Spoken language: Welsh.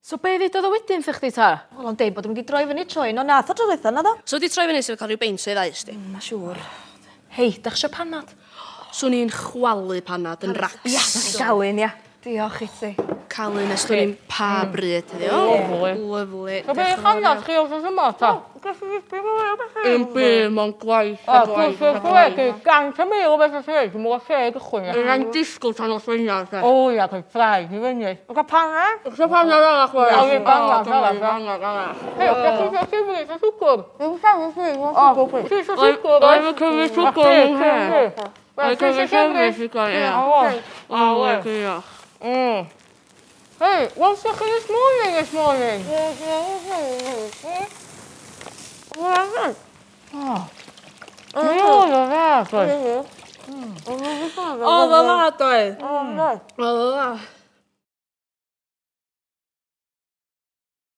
So be ddeud oedd o wedyn ffych di ta? Wel, o'n deud bod yn mynd i droi fyny troen o nath o droddiatha na do? So di troi fyny sy'n cael rhyw beint o'i ddau sti? Ma siŵr. Hei, dach sio panad? So ni'n chwalu panad yn racs. Ia, galwyn, ia. Diolch i ti. Calu nes dwi'n ni'n pa bryd heddiw. Lyflu. So be chanad chi oedd yma ta? Un byd mo'n gwaith. Dwi'n gwneud gant y mil o beth ys ydych, mwyn lle gychwyn. Rha'n disgwyl tan os wyniad. O ia, dwi'n ffraid i fyny. Oga panad? So panad arall fwy? O, fi panad arall. Hei, o'ch chi'n mynd i swgwr? Dwi'n sefyll fi, dwi'n Ti isio swgwr? Oedd yn cymryd swgwr yn hyn. Oedd yn cymryd sefyll i gael, ia. O, diolch. Hey, what's the this morning? O, fel la, doedd. O, fel la.